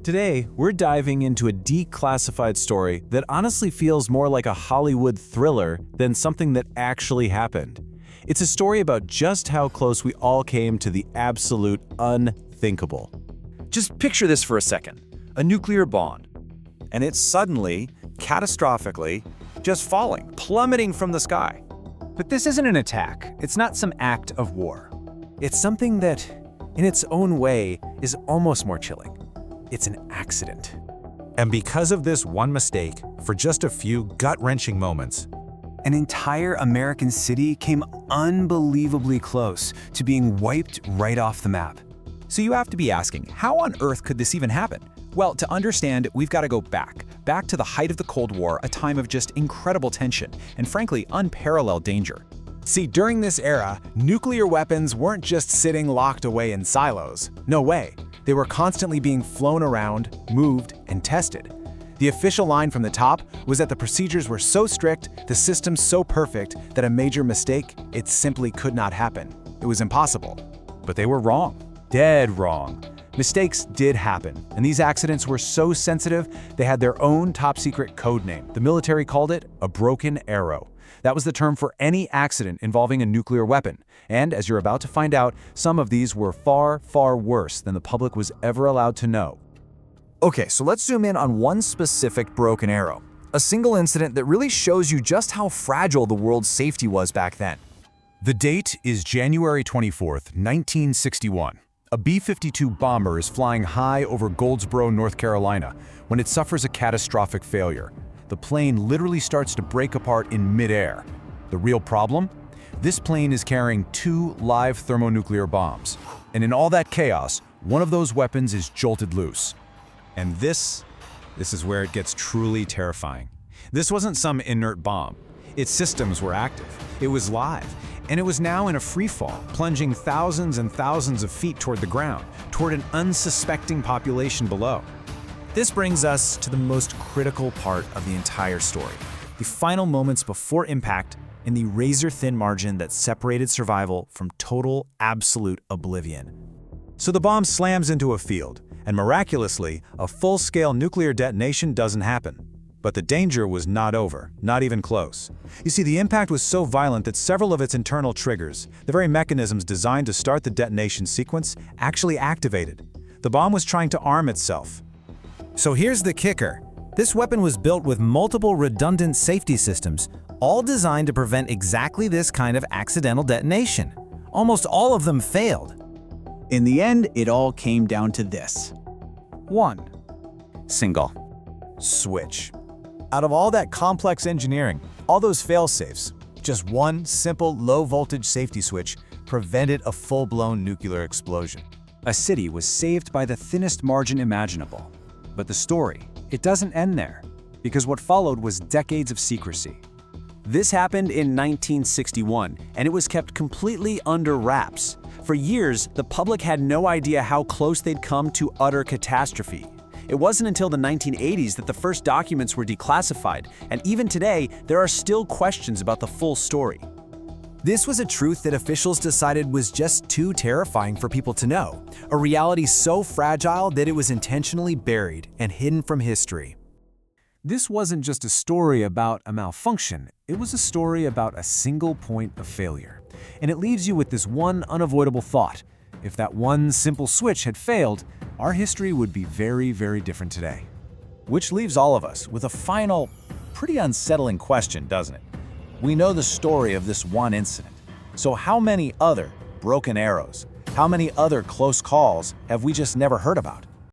Today, we're diving into a declassified story that honestly feels more like a Hollywood thriller than something that actually happened. It's a story about just how close we all came to the absolute unthinkable. Just picture this for a second. A nuclear bomb. And it's suddenly, catastrophically, just falling, plummeting from the sky. But this isn't an attack. It's not some act of war. It's something that, in its own way, is almost more chilling. It's an accident. And because of this one mistake, for just a few gut-wrenching moments, An entire American city came unbelievably close to being wiped right off the map. So you have to be asking, how on earth could this even happen? Well, to understand, we've got to go back to the height of the Cold War, a time of just incredible tension and frankly unparalleled danger. See, during this era, nuclear weapons weren't just sitting locked away in silos. No way. They were constantly being flown around, moved, and tested. The official line from the top was that the procedures were so strict, the systems so perfect, that a major mistake, it simply could not happen. It was impossible. But they were wrong. Dead wrong. Mistakes did happen, and these accidents were so sensitive, they had their own top-secret code name. The military called it a broken arrow. That was the term for any accident involving a nuclear weapon. And as you're about to find out, some of these were far, far worse than the public was ever allowed to know. Okay, so let's zoom in on one specific broken arrow. A single incident that really shows you just how fragile the world's safety was back then. the date is January 24th, 1961. A B-52 bomber is flying high over Goldsboro, North Carolina, when it suffers a catastrophic failure. The plane literally starts to break apart in midair. The real problem? This plane is carrying 2 live thermonuclear bombs. And in all that chaos, one of those weapons is jolted loose. And this is where it gets truly terrifying. This wasn't some inert bomb. Its systems were active. It was live. And it was now in a free fall, plunging thousands and thousands of feet toward the ground, toward an unsuspecting population below. This brings us to the most critical part of the entire story, the final moments before impact and the razor-thin margin that separated survival from total, absolute oblivion. So the bomb slams into a field, and miraculously, a full-scale nuclear detonation doesn't happen. But the danger was not over, not even close. You see, the impact was so violent that several of its internal triggers, the very mechanisms designed to start the detonation sequence, actually activated. The bomb was trying to arm itself. So here's the kicker. This weapon was built with multiple redundant safety systems, all designed to prevent exactly this kind of accidental detonation. Almost all of them failed. In the end, it all came down to this. 1. Single. Switch. Out of all that complex engineering, all those fail-safes, just one simple low-voltage safety switch prevented a full-blown nuclear explosion. A city was saved by the thinnest margin imaginable. But the story, it doesn't end there, because what followed was decades of secrecy. This happened in 1961, and it was kept completely under wraps. For years, the public had no idea how close they'd come to utter catastrophe. It wasn't until the 1980s that the first documents were declassified, and even today, there are still questions about the full story. This was a truth that officials decided was just too terrifying for people to know, a reality so fragile that it was intentionally buried and hidden from history. This wasn't just a story about a malfunction, it was a story about a single point of failure. And it leaves you with this one unavoidable thought. If that one simple switch had failed, our history would be very, very different today. Which leaves all of us with a final, pretty unsettling question, doesn't it? We know the story of this one incident. So how many other broken arrows, how many other close calls have we just never heard about?